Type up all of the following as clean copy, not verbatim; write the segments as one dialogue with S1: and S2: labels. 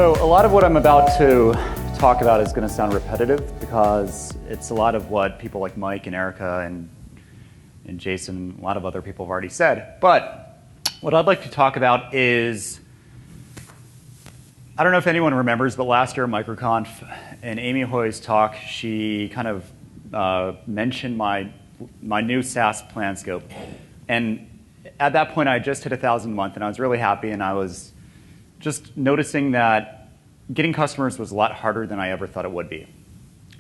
S1: So a lot of what I'm about to talk about is going to sound repetitive because it's a lot of what people like Mike and Erica and Jason and a lot of other people have already said. But what I'd like to talk about is, I don't know if anyone remembers, but last year at MicroConf, in Amy Hoy's talk, she kind of mentioned my new SaaS Planscope. And at that point, I just hit 1,000 a month, and I was really happy, and I was just noticing that getting customers was a lot harder than I ever thought it would be.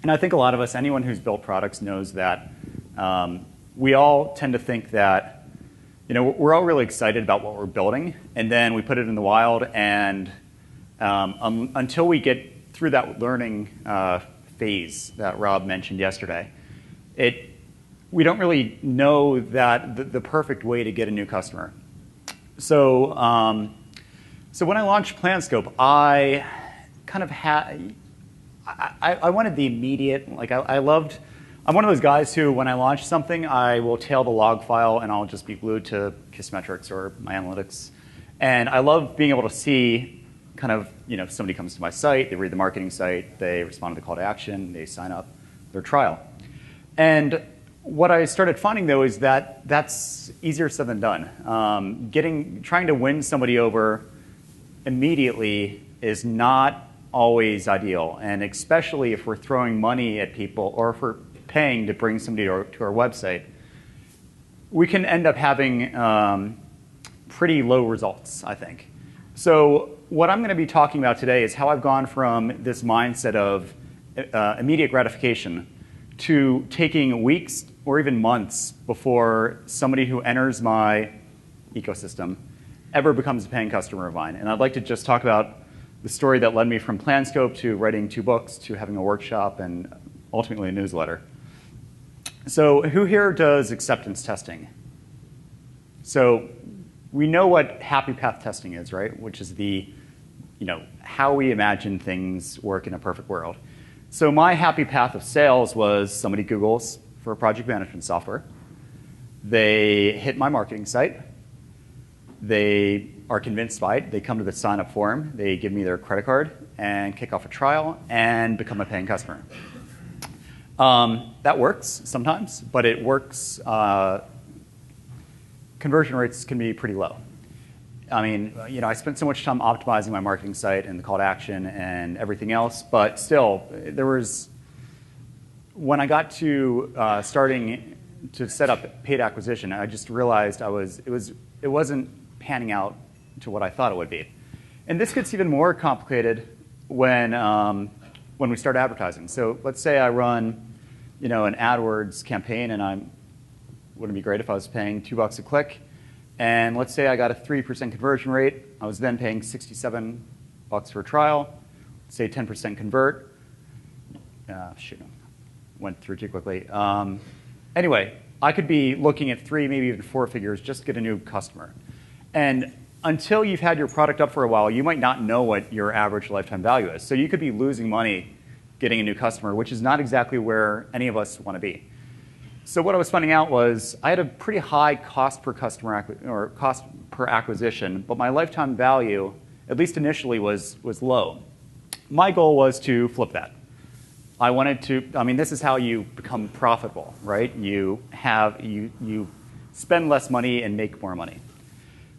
S1: And I think a lot of us, anyone who's built products knows that we all tend to think that, we're all really excited about what we're building, and then we put it in the wild, and until we get through that learning phase that Rob mentioned yesterday, we don't really know that the perfect way to get a new customer. So when I launched Planscope, I kind of had, I wanted the immediate, I'm one of those guys who, when I launch something, I will tail the log file and I'll just be glued to Kissmetrics or my analytics. And I love being able to see kind of, somebody comes to my site, they read the marketing site, they respond to the call to action, they sign up their trial. And what I started finding, though, is that that's easier said than done. Trying to win somebody over immediately is not always ideal, and especially if we're throwing money at people or if we're paying to bring somebody to our website, we can end up having pretty low results, I think. So what I'm going to be talking about today is how I've gone from this mindset of immediate gratification to taking weeks or even months before somebody who enters my ecosystem ever becomes a paying customer of mine. And I'd like to just talk about the story that led me from Planscope to writing 2 books to having a workshop and ultimately a newsletter. So who here does acceptance testing? So we know what happy path testing is, right? Which is how we imagine things work in a perfect world. So my happy path of sales was somebody Googles for project management software. They hit my marketing site. They are convinced by it. They come to the sign-up form. They give me their credit card and kick off a trial and become a paying customer. That works sometimes, but it works. Conversion rates can be pretty low. I mean, I spent so much time optimizing my marketing site and the call to action and everything else, but still, when I got to starting to set up paid acquisition, I just realized it wasn't panning out to what I thought it would be. And this gets even more complicated when we start advertising. So let's say I run, an AdWords campaign, and wouldn't it be great if I was paying $2 a click? And let's say I got a 3% conversion rate. I was then paying $67 for a trial. Say 10% convert. Went through too quickly. Anyway, I could be looking at 3, maybe even 4 figures just to get a new customer. And until you've had your product up for a while, you might not know what your average lifetime value is. So you could be losing money getting a new customer, which is not exactly where any of us want to be. So what I was finding out was I had a pretty high cost per customer or cost per acquisition, but my lifetime value, at least initially, was low. My goal was to flip that. This is how you become profitable, right? You spend less money and make more money.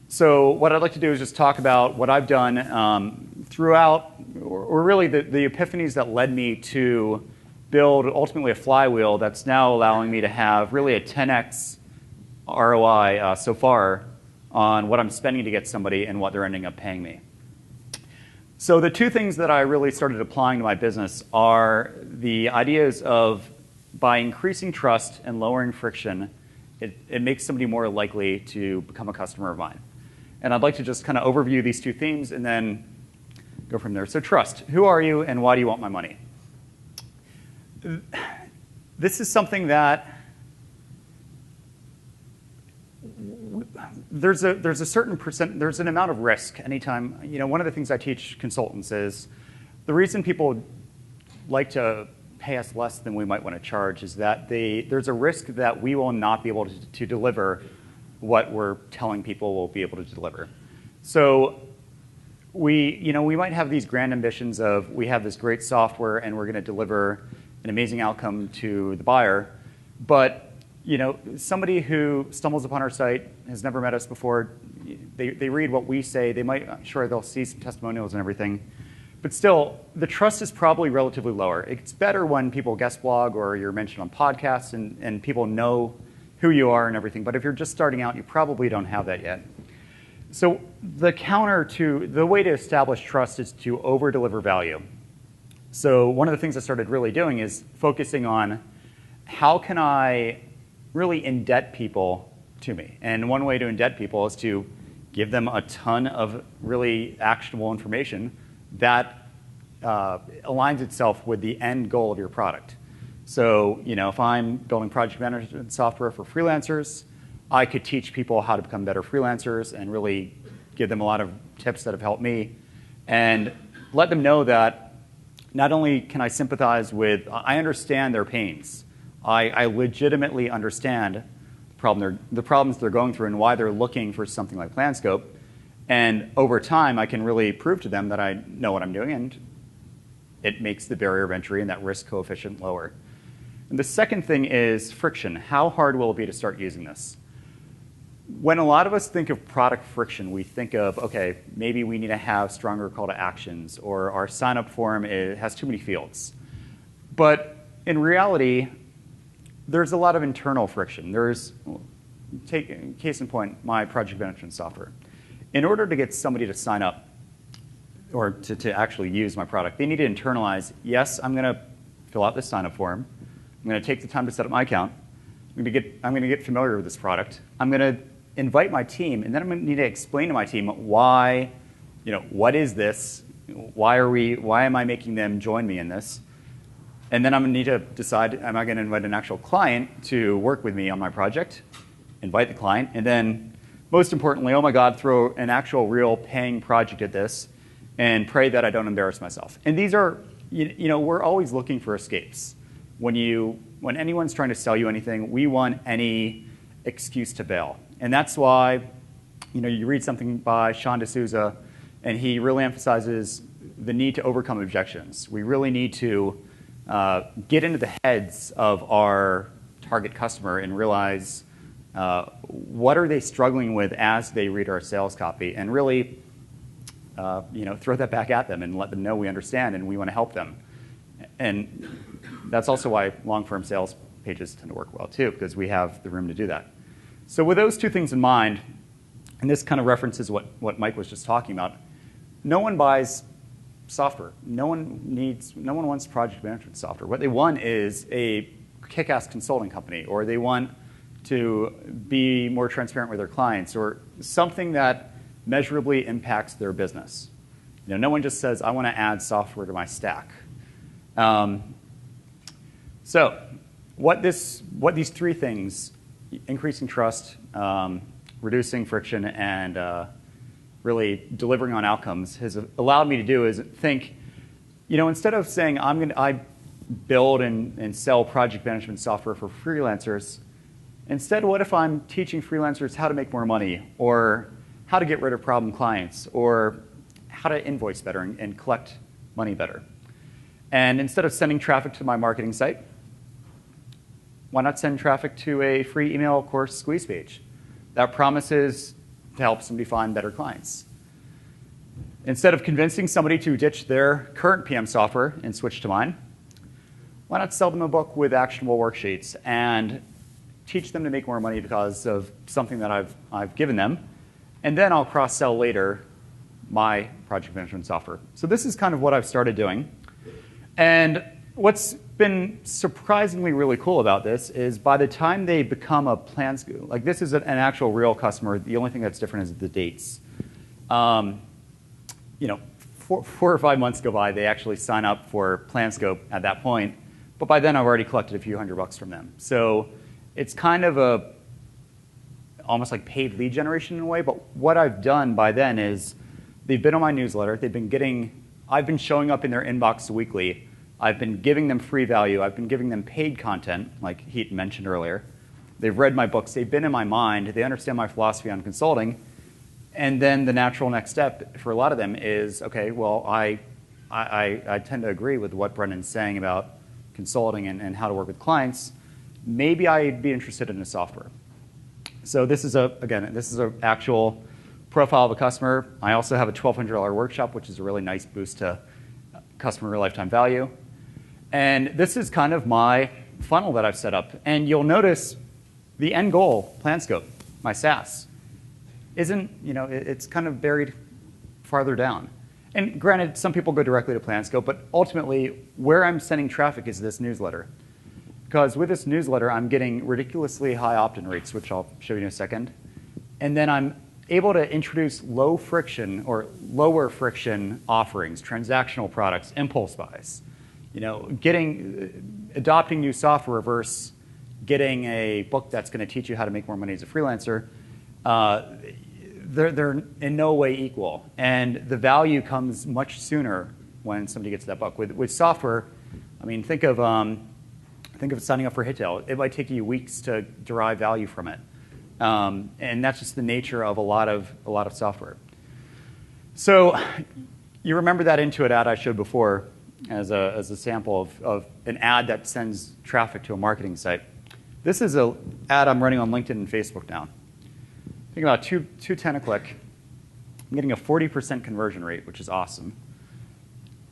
S1: So what I'd like to do is just talk about what I've done throughout, or really the epiphanies that led me to build ultimately a flywheel that's now allowing me to have really a 10x ROI so far on what I'm spending to get somebody and what they're ending up paying me. So the 2 things that I really started applying to my business are the ideas of, by increasing trust and lowering friction, it makes somebody more likely to become a customer of mine. And I'd like to just kind of overview these 2 themes and then go from there. So trust. Who are you and why do you want my money? This is something that there's a certain percent, there's an amount of risk anytime. One of the things I teach consultants is the reason people like to pay us less than we might want to charge is that there's a risk that we will not be able to deliver what we're telling people we'll be able to deliver. So we might have these grand ambitions of we have this great software and we're going to deliver an amazing outcome to the buyer, but somebody who stumbles upon our site, has never met us before, they read what we say, they'll see some testimonials and everything, but still, the trust is probably relatively lower. It's better when people guest blog or you're mentioned on podcasts and people know who you are and everything, but if you're just starting out, you probably don't have that yet. So the way to establish trust is to over-deliver value. So one of the things I started really doing is focusing on how can I really indebt people to me. And one way to indebt people is to give them a ton of really actionable information that aligns itself with the end goal of your product. So if I'm building project management software for freelancers, I could teach people how to become better freelancers and really give them a lot of tips that have helped me and let them know that not only can I sympathize with, I understand their pains. I legitimately understand the problems they're going through and why they're looking for something like Planscope. And over time, I can really prove to them that I know what I'm doing, and it makes the barrier of entry and that risk coefficient lower. And the second thing is friction. How hard will it be to start using this? When a lot of us think of product friction, we think of, okay, maybe we need to have stronger call to actions, or our sign-up form has too many fields. But in reality, there's a lot of internal friction. Take case in point, my project management software. In order to get somebody to sign up or to actually use my product, they need to internalize, yes, I'm going to fill out this sign-up form. I'm going to take the time to set up my account. I'm going to get familiar with this product. I'm going to invite my team, and then I'm going to need to explain to my team why, what is this? Why am I making them join me in this? And then I'm going to need to decide, am I going to invite an actual client to work with me on my project? Invite the client, and then most importantly, oh my God, throw an actual real paying project at this and pray that I don't embarrass myself. And these are, we're always looking for escapes. When anyone's trying to sell you anything, we want any excuse to bail. And that's why, you read something by Sean D'Souza, and he really emphasizes the need to overcome objections. We really need to get into the heads of our target customer and realize what are they struggling with as they read our sales copy, and really throw that back at them and let them know we understand and we want to help them. And that's also why long-form sales pages tend to work well too, because we have the room to do that. So with those two things in mind, and this kind of references what Mike was just talking about, no one buys software. No one wants project management software. What they want is a kick-ass consulting company, or they want to be more transparent with their clients, or something that measurably impacts their business. No one just says, I want to add software to my stack. So what these three things, increasing trust, reducing friction, and really delivering on outcomes, has allowed me to do is think, instead of saying I build and sell project management software for freelancers, instead, what if I'm teaching freelancers how to make more money, or how to get rid of problem clients, or how to invoice better and collect money better? And instead of sending traffic to my marketing site, why not send traffic to a free email course squeeze page that promises to help somebody find better clients? Instead of convincing somebody to ditch their current PM software and switch to mine, why not sell them a book with actionable worksheets and teach them to make more money because of something that I've given them, and then I'll cross-sell later my project management software. So this is kind of what I've started doing. And what's been surprisingly really cool about this is by the time they become a Planscope, like this is an actual real customer, the only thing that's different is the dates. 4 or 5 months go by, they actually sign up for Planscope at that point, but by then I've already collected a few $100 from them. So it's kind of almost like paid lead generation in a way, but what I've done by then is they've been on my newsletter, I've been showing up in their inbox weekly, I've been giving them free value, I've been giving them paid content, like Heat mentioned earlier. They've read my books, they've been in my mind, they understand my philosophy on consulting, And then the natural next step for a lot of them is, okay, well, I tend to agree with what Brennan's saying about consulting and how to work with clients. Maybe I'd be interested in a software. So this is an actual profile of a customer. I also have a $1,200 workshop, which is a really nice boost to customer lifetime value. And this is kind of my funnel that I've set up. And you'll notice the end goal, Planscope, my SaaS, isn't, it's kind of buried farther down. And granted, some people go directly to Planscope, but ultimately, where I'm sending traffic is this newsletter. Because with this newsletter, I'm getting ridiculously high opt-in rates, which I'll show you in a second. And then I'm able to introduce low friction or lower friction offerings, transactional products, impulse buys. Adopting new software versus getting a book that's going to teach you how to make more money as a freelancer. They're in no way equal, and the value comes much sooner when somebody gets that book. With software, I mean, think of signing up for Hittail. It might take you weeks to derive value from it, and that's just the nature of a lot of software. So you remember that Intuit ad I showed before as a sample of an ad that sends traffic to a marketing site. This is an ad I'm running on LinkedIn and Facebook now. Think about $2.10 a click. I'm getting a 40% conversion rate, which is awesome.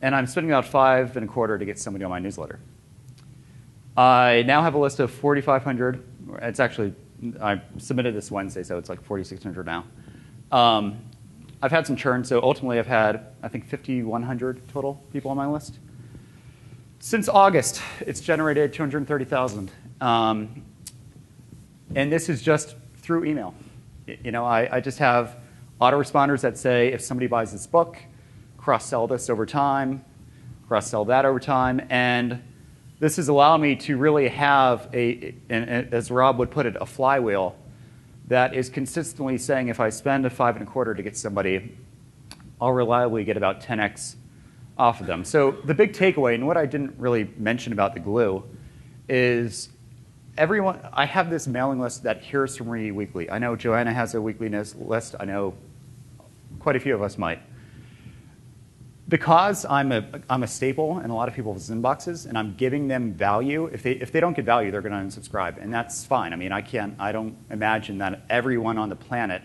S1: And I'm spending about $5.25 to get somebody on my newsletter. I now have a list of 4,500. It's actually, I submitted this Wednesday, so it's like 4,600 now. I've had some churn, so ultimately I've had, I think, 5,100 total people on my list. Since August, it's generated 230,000. And this is just through email. I just have autoresponders that say, if somebody buys this book, cross-sell this over time, cross-sell that over time. And this has allowed me to really have and as Rob would put it, a flywheel that is consistently saying, if I spend a $5.25 to get somebody, I'll reliably get about 10x off of them. So the big takeaway, and what I didn't really mention about the glue, is I have this mailing list that hears from me weekly. I know Joanna has a weekly list. I know quite a few of us might. Because I'm a staple in a lot of people's inboxes, and I'm giving them value. If they don't get value, they're going to unsubscribe, and that's fine. I mean, I don't imagine that everyone on the planet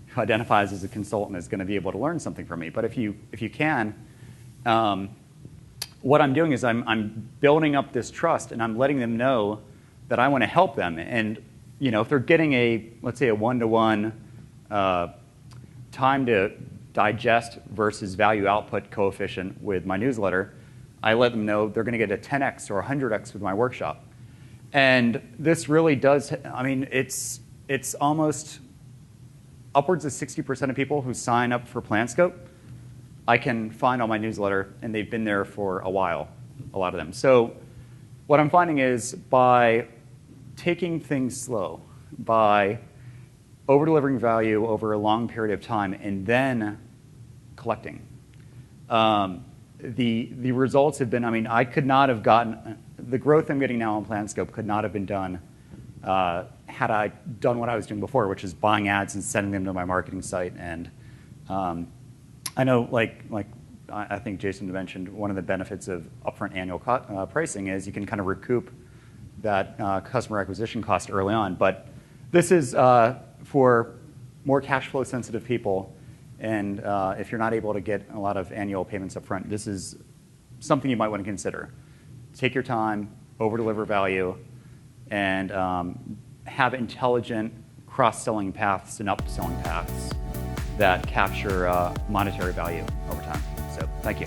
S1: who identifies as a consultant is going to be able to learn something from me. But if you can, what I'm doing is I'm building up this trust, and I'm letting them know that I want to help them. And if they're getting let's say a one-to-one time to digest versus value output coefficient with my newsletter, I let them know they're going to get a 10x or 100x with my workshop. And this really does, I mean, it's almost upwards of 60% of people who sign up for Planscope I can find on my newsletter, and they've been there for a while, a lot of them. So what I'm finding is by taking things slow, by over-delivering value over a long period of time, and then collecting, the results have been, I mean, I could not have gotten, the growth I'm getting now on Planscope could not have been done had I done what I was doing before, which is buying ads and sending them to my marketing site. And I know, like I think Jason mentioned, one of the benefits of upfront annual pricing is you can kind of recoup that customer acquisition cost early on. But this is for more cash flow sensitive people. And if you're not able to get a lot of annual payments up front, this is something you might want to consider. Take your time, over-deliver value, and have intelligent cross-selling paths and upselling paths that capture monetary value over time. So thank you.